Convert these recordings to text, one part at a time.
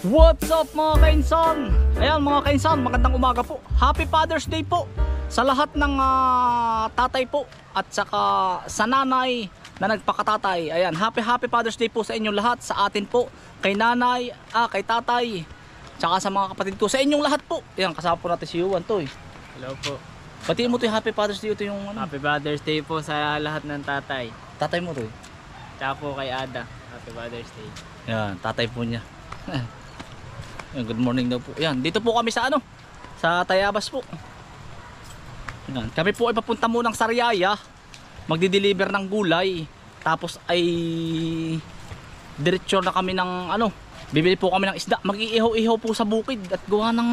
What's up mga kainsan? Ayan mga kainsan, magandang umaga po. Happy Father's Day po sa lahat ng tatay po at saka sa nanay na nagpakatatay. Ayan, happy Father's Day po sa inyong lahat, sa atin po, kay nanay, kay tatay, tsaka sa mga kapatid ko, sa inyong lahat po. Ayan, kasama po natin si Yuan to eh. Hello po. Batiin mo to yung Happy Father's Day, ito yung ano? Happy Father's Day po sa lahat ng tatay. Tatay mo to eh. Tsaka po kay Ada. Happy Father's Day. Ayan, tatay po niya. Good morning daw po. Ayan, dito po kami sa sa Tayabas po. Ayan, kami po ay papunta munang Sariaya, magdi-deliver ng gulay. Tapos ay diretso na kami ng bibili po kami ng isda. Mag-iihaw-ihaw po sa bukid at gawa ng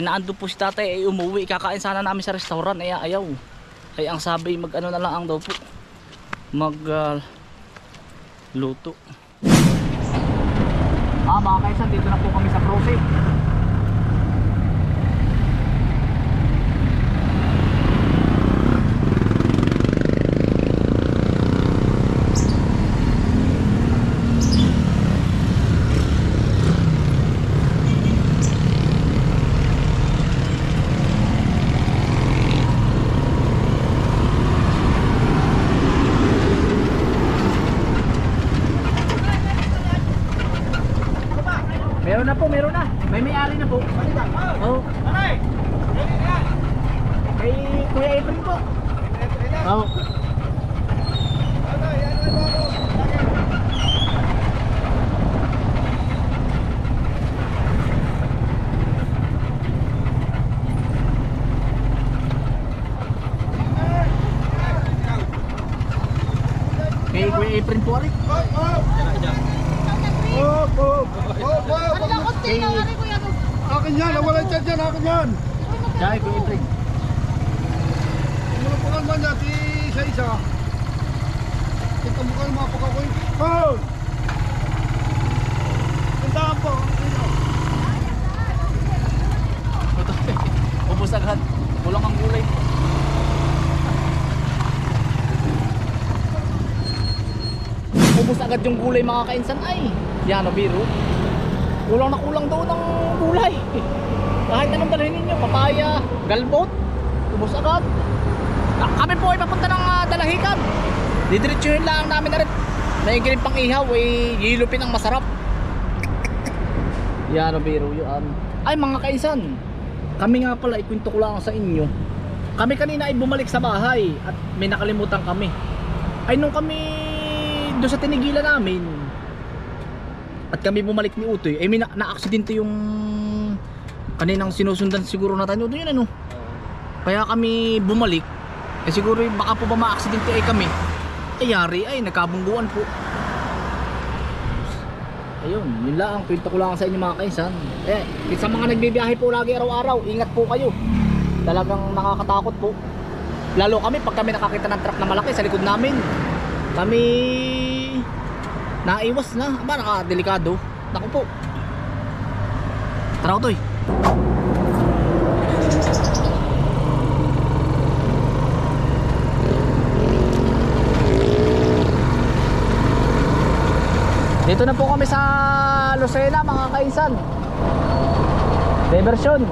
inaando po si tatay ay umuwi. Kakain sana namin sa restaurant ay ayaw. Ay ang sabi na lang daw po. Luto. Mga kaisan, dito na po kami sa crossing. Meron na. May may-ari na po. Oh. Kay Kuya Efren po. Oh. Kay Kuya Efren po rin. Akin yan, nawala yung chat yan, akin yan. Dahil Kuya Efren. Mulapukan man yan, isa-isa. Kita mo kayo mga pagkakoy. Oh! Tindahan po. Ubus agad. Kulang ang gulay. Ubus agad yung gulay mga kainsan ay. Yan o biro. Kulang na kulang daw ng gulay. Kahit anong dalhin ninyo, papaya, galbot, ubos agad. Kami po ay papunta ng Dalahican. Didiretsuhin lang namin na rin. Naigiling pang ihaw ay yilupin ang masarap. Yan o biro yun. Ay mga kaisan, kami nga pala ikwento ko lang sa inyo. Kami kanina ay bumalik sa bahay at may nakalimutan kami. Ay nung kami doon sa tinigilan namin at kami bumalik ni Utoy, ay may na-aksidente yung kaninang sinusundan siguro natin Utoy yun kaya kami bumalik siguro baka po ba ma-aksidente ay kami ay yari ay nagkabungguan po. Ayun, yun lang, kwento ko lang sa inyo mga kaisan. Sa mga nagbibiyahe po lagi araw-araw, ingat po kayo, talagang nakakatakot po, lalo kami pag kami nakakita ng truck na malaki sa likod namin, kami naiwas na, nakadelikado. Naku po. Tara Utoy. Dito na po kami sa Lucena mga kainsan. Diversion.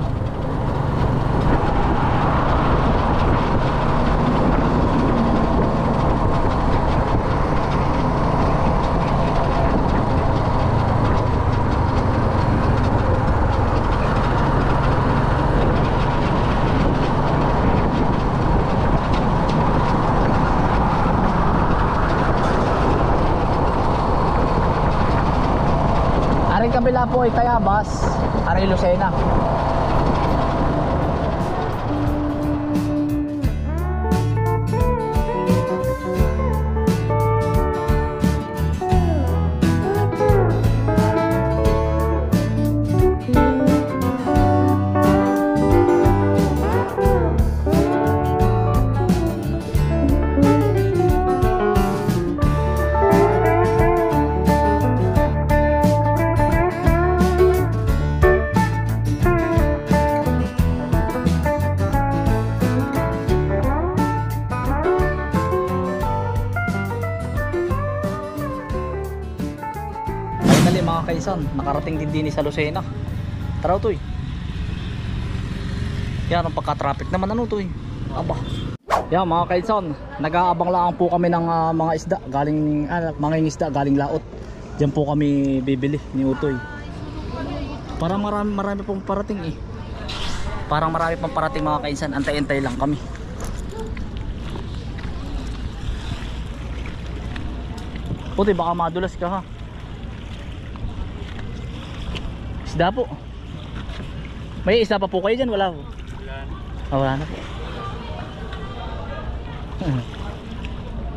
Kabila po ay Tayabas, Aray Lucena. nakarating din sa Lucena. Tara Utoy. Yan ang pagka-traffic naman ano Utoy. Aba. Yan mga kainsan, nag-aabang lang po kami ng mga isda galing mga isda galing laot. Diyan po kami bibili ni Utoy. Parang marami pong parating eh. Parang marami pang parating mga kainsan, antay-antay lang kami. Utoy, baka madulas ka ha. Isda po. May isda pa po kayo dyan? Wala po? Wala na po.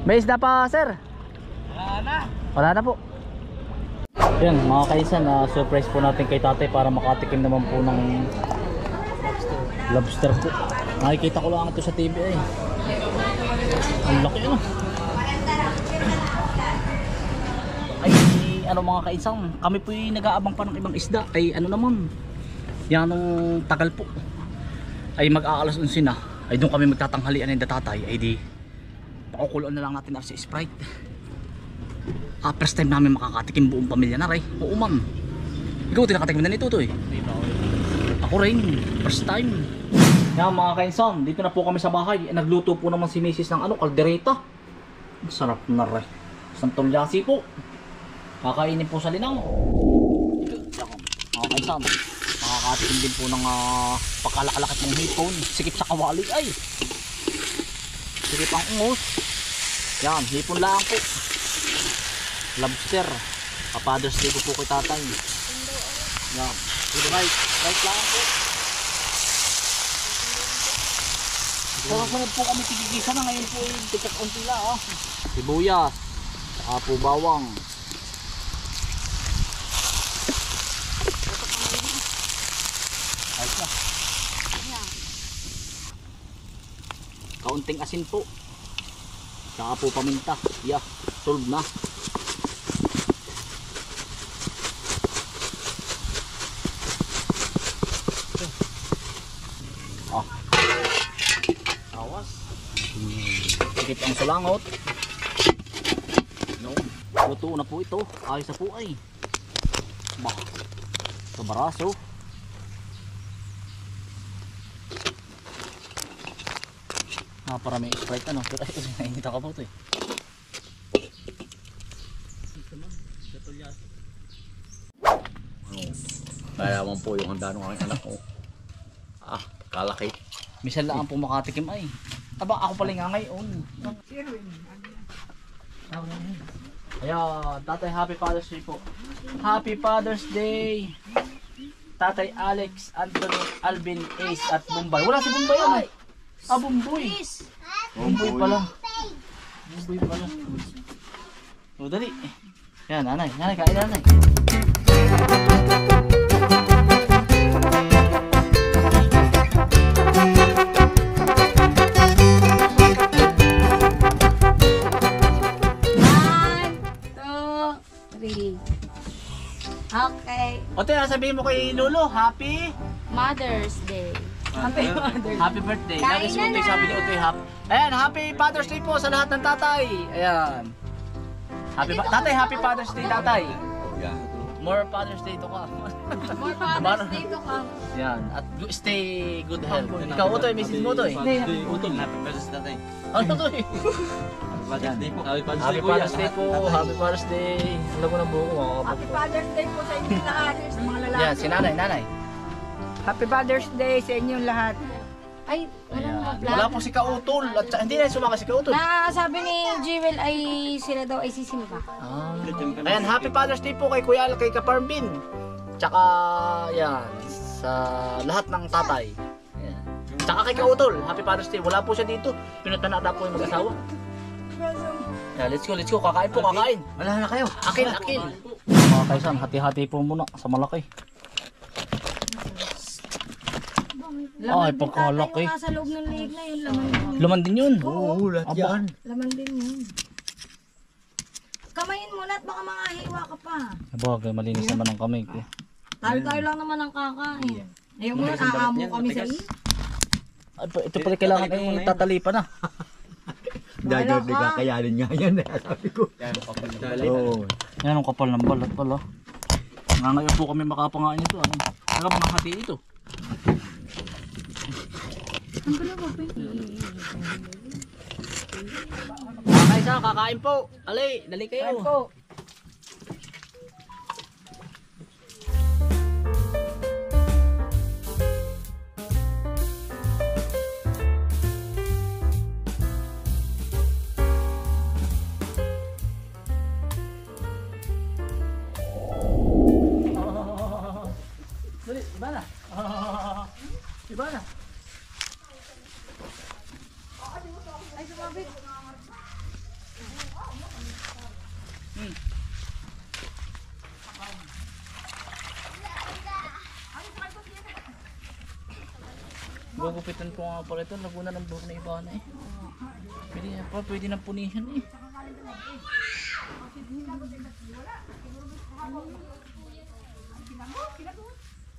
May isda pa sir? Wala na po. Yan mga kainsan, surprise po natin kay tatay para makatikim naman po ng lobster po. Nakikita ko lang ito sa TV ay. Ang laki ano. Ay ano mga kainsan, kami po yung nag-aabang pa ng ibang isda. Ay ano naman, yan nung tagal po. Ay mag-aalas 11 na. Ay doon kami magtatanghalian ng tatay. Ay di pakukuloan na lang natin sa Sprite. First time namin makakatikim buong pamilya na rin. Oo man. Ikaw tinakatikim na nito to eh. Ako rin, first time. Yan mga kainsan, dito na po kami sa bahay. Nagluto po naman si Mrs. ng kaldereta. Sarap na rin. Santolyasi po. Kakainin po sa linang. Mga kainsan, makakatikim din po ng pagkalakalakit ng hipon. Sikip sa kawali ay. Sikip ang ungos. Yan, hipon lang po. Lobster. Father's Day ko po kay tatay. Yan. Right lang po. Sunod po kami tigigisa na ngayon po yung tikat unti lang sibuyas. Saka po bawang. Ayos na. Kaunting asin po. Saka po paminta. Yeah, solve na. Sikip ang sulangot. No. Luto na po ito. Ayos na po ay. Bah. Sa baraso. Para may Sprite ano. Pero ay, nainita ka po ito eh. Kaya man po yung handa ng aking anak ko. Kalaki. Minsan lang po makatikim ay. Aba, ako pala nga ngayon. Ayan, tatay, happy Father's Day po. Happy Father's Day. Tatay Alex, Anthony, Alvin, Ace at Bombay. Wala si Bombay ano? Bombay. Bombay pala. Bombay pala. O, dali. Yan, nanay. Nanay, kain nanay. Okay. Ote, sabihin mo kay Lolo, happy Mother's Day. Happy Mother's Day. Happy birthday. Kain Lagi si na Ote, na. sabi ni Ote, ayan, happy Father's Day po sa lahat ng tatay. Ayan. Tatay, happy Father's Day, tatay. More Father's Day to come. More Father's Day to come. Yan, at stay good health. Ikaw, Otoy, Mrs. mo, Otoy. Utol. Happy Father's Day. Ano, Otoy? Father's Day po. Happy Happy Father's Day po. Happy Father's Day. Alam ko ng buko. Happy Father's Day po sa inyong lahat. Sa mga lalaki. Yan, si nanay, nanay. Happy Father's Day sa inyong lahat. Ay, walang Ayan. vlog. Wala po si Kautol. At hindi na sumaka si Kautol. Na sabi ni Jewel ay sila daw ay sisimba. Ayan, happy Father's Day po kay Kuya Al, kay Kaparmbin. Tsaka, yan, sa lahat ng tatay. Ayan. Tsaka kay Kautol, happy Father's Day. Wala po siya dito. Pinunta na ata po yung mag-asawa. Yeah, let's go. Kakain po, kakain. Wala na kayo. Akil. Mga kaisan, hati-hati po muna sa malaki. Ay, pagkalaki. Yung nasa loob ng liig na yun, laman din yun. Laman din yun. Oo, lahat Aba. yan. Laman din yun. Kamayin mo na at baka mangahiwa ka pa. Bagay, malinis naman ang kamay ko. Tayo lang naman ang kakain. Ayaw mo na, aamo kami sa iyo. Ay, ito pala kailangan ay tatalipan na. Dahil di kakayanin nga yan. Sabi ko. Yan, papalitan. Oo. Yan ang kapal ng balat pala. Nga ngayon po kami makapangain ito. Ano? Saka mga hati ito. Mga kaisa, kakain po. Alay, dali kayo. Po. Dali, iba na. Iba na. Gugupitan ko nga pala ito. Laguna ng buhok na iba na eh. Pwede na pa, pwede na punihan eh.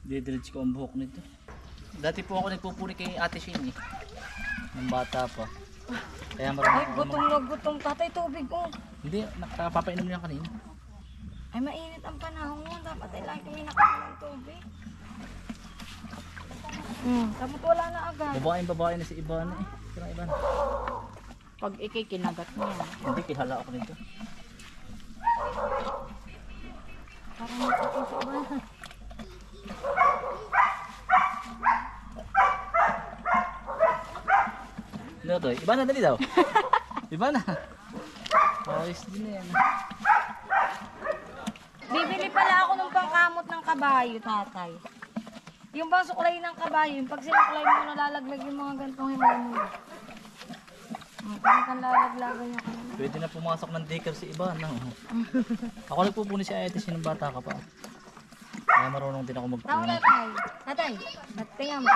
Didiretso ko ang buhok nito. Dati po ako nagpupuni kay Ate Shane eh. Nung bata pa. Kaya Ay, marami gutom na gutom. Tatay, tubig ko. Hindi, nakapapainom niya kanina. Ay, mainit ang panahon. Dapat ay lagi kami nakain ng tubig. Dapat wala na agad. Babae na si Ivana eh. Sino ang Ivana? Pag ikay kinagat niya. Hindi, kilala ako nito. Parang nagkakita ba? Ano to? Ivana, dali daw. Ivana. Ayos din na yan. Bibili pala ako ng pangkamot ng kabayo, tatay. Yung bang suklay ng kabayo, yung pag sinuklay mo, nalalaglag yung mga gantong himaw mo. Parang kang lalaglagan niya kanina. Pwede na pumasok ng daycare si Ivana. Oh. Ako nagpupuni si Ate Shane nung bata ka pa. Kaya marunong din ako Tama magpuni. tatay. Tatay, tingnan mo.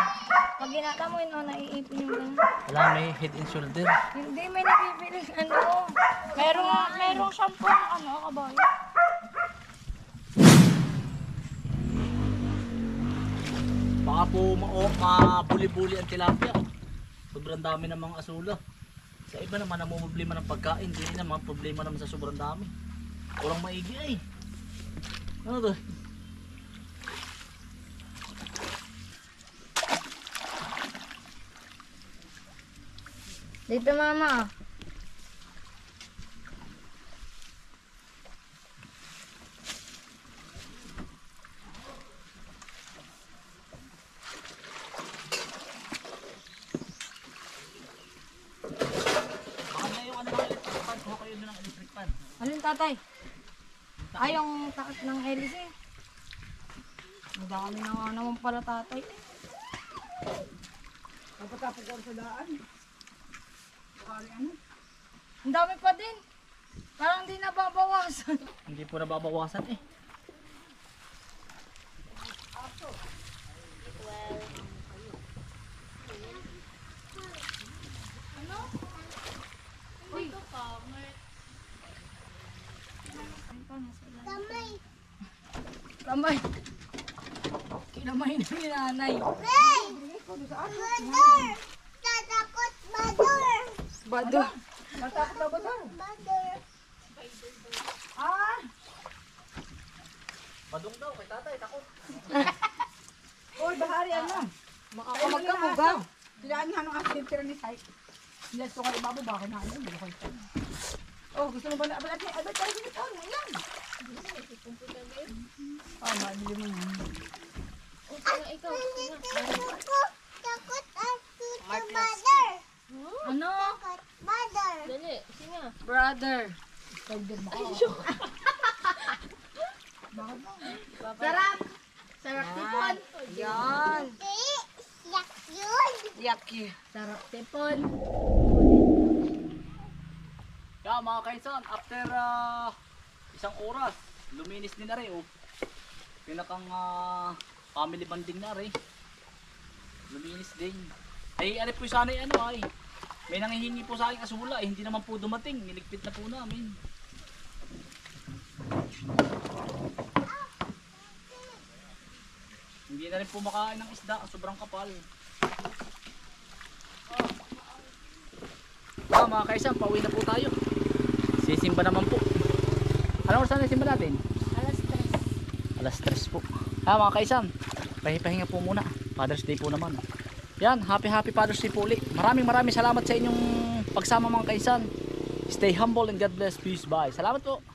Pag ginata mo yun, naiipin yung gano'n. Wala, may head and shoulder. Hindi, may nabibili. Ano? Merong shampoo ng ano, kabayo. Baka po mabuli-buli ang tilapia. Sobrang dami ng mga asula. Sa iba naman namumblema ng pagkain. Hindi naman problema naman sa sobrang dami. Walang maigi ay. Ano to? Dito, mama. Baka na yung ano ng electric pan. Kuha kayo na ng electric pan. Alin, tatay? Ay, yung takip ng hélice. Ang dami na nga naman pala, tatay. Pagkatapos ko sa daan. Ang dami pa din. Parang hindi nababawasan. Hindi po nababawasan eh. Kamay. Kinamay na ni nanay. Bado. Matakot na ba ito? Badong daw kay tatay, takot. Uy, bahari ano? Baka magkamugaw. Silaan nga nung asin tira ni Sai. Hindi ito kayo bababa na ano. Hindi ko ito. Oh, gusto mo ba na? Abad tayo dito. Ayan. Mabili mo yan. Ano? Brother. Sarap! Sarap tipon! Yan. Yaki. Sarap tipon. Kaya mga kaisan, after isang oras, luminis din na rin oh. Pinakang family bonding na rin. Luminis din. Ay ano po sana ano ay. May nanghihingi po sa akin asula eh, hindi naman po dumating. Niligpit na po namin. Hindi na rin po makain ng isda, sobrang kapal. Mga kaisan, pauwi na po tayo. Sisimba naman po. Anong oras na simba natin? Alas 3. Alas 3 po. Mga kaisan, pahinga po muna. Father's Day po naman. Yan, happy Father's Day po ulit. Maraming salamat sa inyong pagsama mga kaisan. Stay humble and God bless. Peace. Bye. Salamat po.